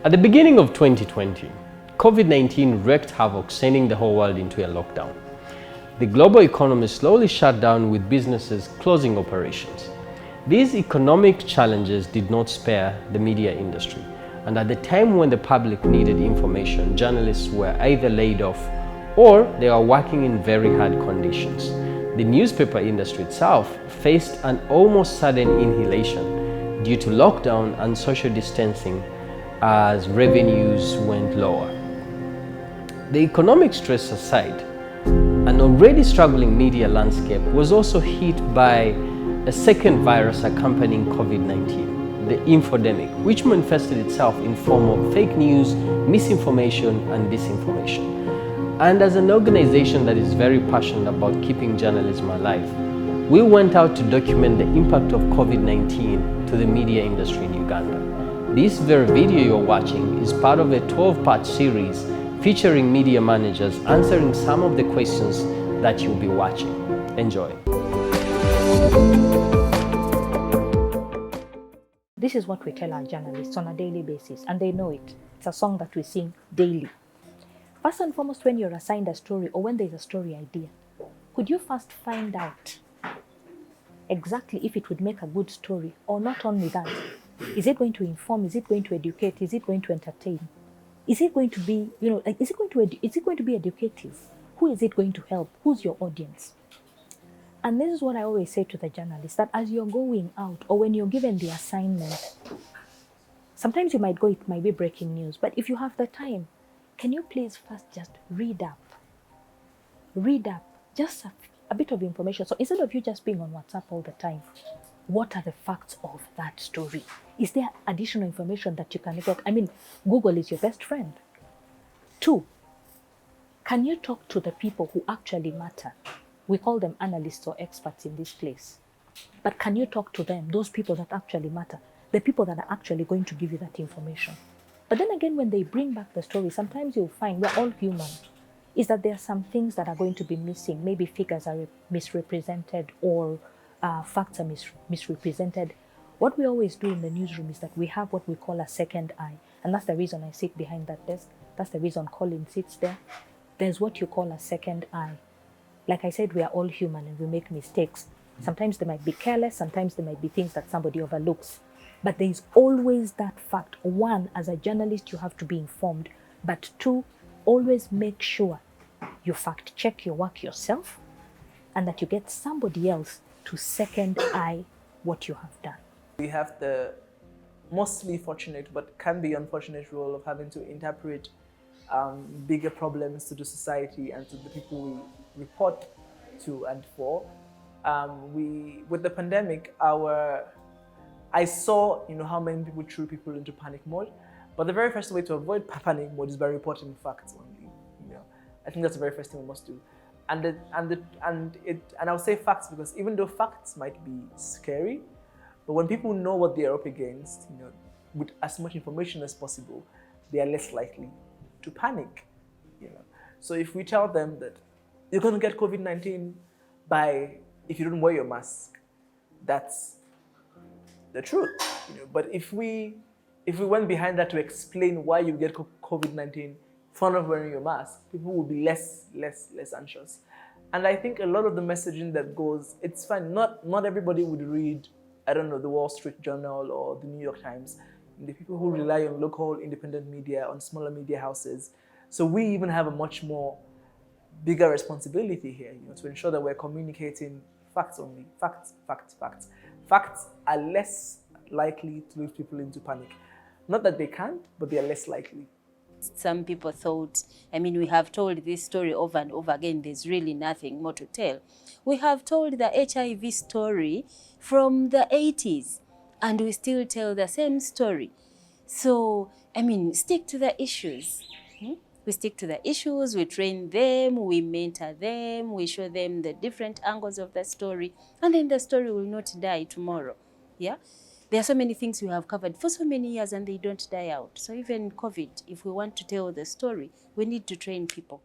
At the beginning of 2020, COVID-19 wreaked havoc, sending the whole world into a lockdown. The global economy slowly shut down, with businesses closing operations. These economic challenges did not spare the media industry, and at the time when the public needed information, journalists were either laid off or they are working in very hard conditions. The newspaper industry itself faced an almost sudden inhalation due to lockdown and social distancing as revenues went lower. The economic stress aside, an already struggling media landscape was also hit by a second virus accompanying COVID-19, the infodemic, which manifested itself in form of fake news, misinformation, and disinformation. And as an organization that is very passionate about keeping journalism alive, we went out to document the impact of COVID-19 to the media industry in Uganda. This very video you're watching is part of a 12-part series featuring media managers answering some of the questions that you'll be watching. Enjoy. This is what we tell our journalists on a daily basis, and they know it. It's a song that we sing daily. First and foremost, when you're assigned a story or when there's a story idea, could you first find out exactly if it would make a good story? Or not only that, is it going to inform? Is it going to educate? Is it going to entertain? Is it going to be, is it going to be educative? Who is it going to help? Who's your audience? And this is what I always say to the journalists, that as you're going out or when you're given the assignment, sometimes you might go, it might be breaking news, but if you have the time, can you please first just read up just a bit of information. So instead of you just being on WhatsApp all the time, what are the facts of that story? Is there additional information that you can get? I mean, Google is your best friend. 2, can you talk to the people who actually matter? We call them analysts or experts in this place. But can you talk to them, those people that actually matter, the people that are actually going to give you that information? But then again, when they bring back the story, sometimes you'll find we're all human, is that there are some things that are going to be missing. Maybe figures are misrepresented or facts are misrepresented. What we always do in the newsroom is that we have what we call a second eye. And that's the reason I sit behind that desk. That's the reason Colin sits there. There's what you call a second eye. Like I said, we are all human and we make mistakes. Sometimes they might be careless, sometimes there might be things that somebody overlooks. But there is always that fact. 1, as a journalist, you have to be informed. But 2, always make sure you fact check your work yourself and that you get somebody else to second eye what you have done. We have the mostly fortunate but can be unfortunate role of having to interpret bigger problems to the society and to the people we report to and for. With the pandemic, I saw how many people threw people into panic mode, but the very first way to avoid panic mode is by reporting facts only. I think that's the very first thing we must do, and I'll say facts because even though facts might be scary, but when people know what they are up against, with as much information as possible, they are less likely to panic. So if we tell them that you're going to get COVID-19 if you don't wear your mask, that's the truth. But if we went behind that to explain why you get COVID-19 for not wearing your mask, people will be less anxious. And I think a lot of the messaging that goes, it's fine. Not everybody would read, the Wall Street Journal or the New York Times. The people who rely on local independent media, on smaller media houses. So we even have a much more bigger responsibility here, to ensure that we're communicating facts only. Facts. Facts are less likely to lead people into panic. Not that they can't, but they are less likely. Some people thought, we have told this story over and over again, there's really nothing more to tell. We have told the HIV story from the 80s, and we still tell the same story. So, stick to the issues. We stick to the issues, we train them, we mentor them, we show them the different angles of the story, and then the story will not die tomorrow. Yeah? There are so many things we have covered for so many years and they don't die out. So even COVID, if we want to tell the story, we need to train people.